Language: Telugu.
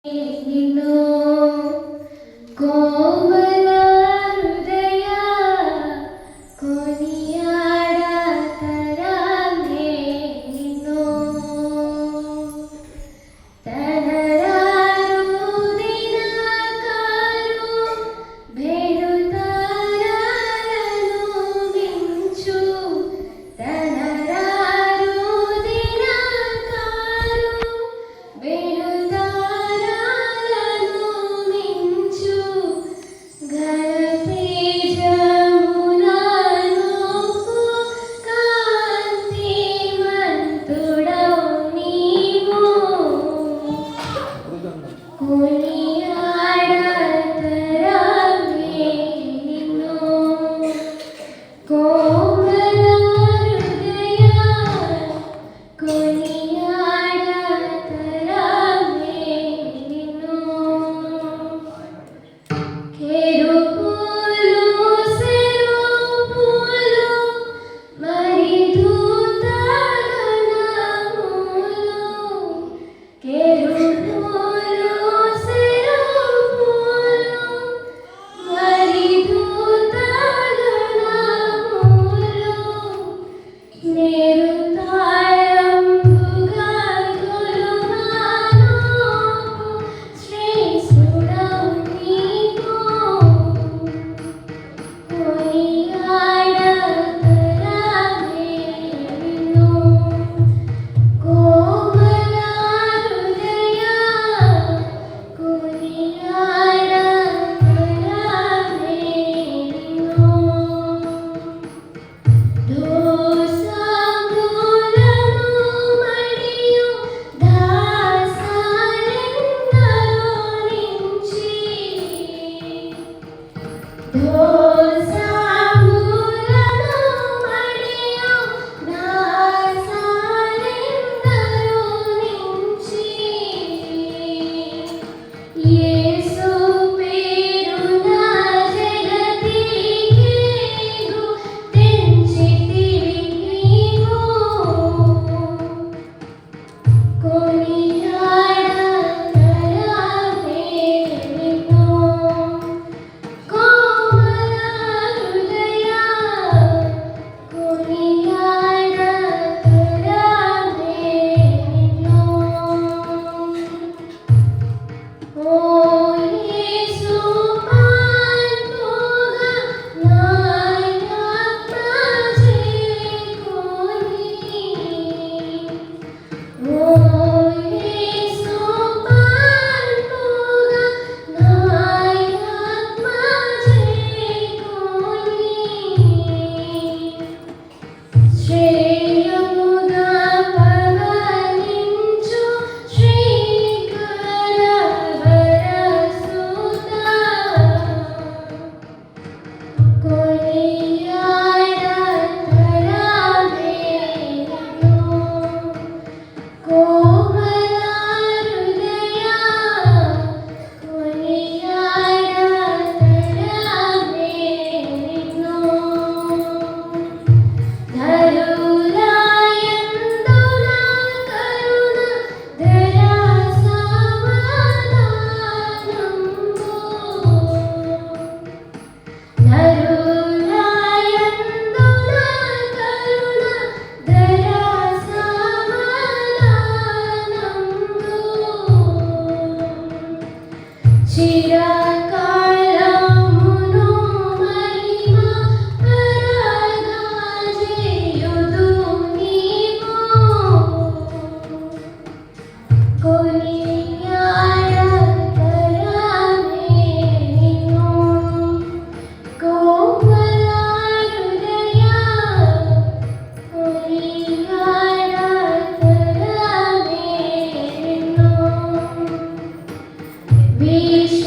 నిన్ను కోమల హృదయ కొనియాడతరమే నిన్ను తనరారు దినకారు బెరుతరాలను మించు తనరారు దినకారు బెరుతరాలను మించు ఘనతేజములను కాంతిమంతుడవు నీవు కొనియాడతరమే నిన్ను కోమల హృదయ కొనియాడతరమే నిన్ను కెరూబులు సెరూబులు మరి దూతగణములు కెరూబులు సెరూబులు మరి దూతగణములు నిరుతారంబుగా గొలుమానోపు శ్రేష్ఠుడవు నీవు కొనియాడతరమే నిన్ను కోమల హృదయ కొనియాడతరమే నిన్ను దోసములను మడియు దాసాలెందరో నుంచి దోసములను మడియు దాసాలెందరో నుంచి యేసు పేరున జగతికేగు తెంచితివి నీవు కొనియాడతరమే నిన్ను కోమల హృదయ కొనియాడతరమే నిన్ను ఓ యేసు పాల్పుగా నాయాత్మ చేకొని ఓ యేసు పాల్పుగా నాయాత్మ చేకొని శ్రేయముగా పవలించు శ్రీకర వరసుతా కొనియాడతరమే నిన్ను కోమల హృదయ కొనియాడతరమే నిన్ను ధరులాయందు నా కరుణ దయా సమాధానము ధరులాయందు నా కరుణ దయా సమాధానము చిరకాలమును మహిమ పరగాజేయుదు నీవు కొనియాడతరమే నిన్ను కోమల హృదయ కొనియాడతరమే నిన్ను విశ్వ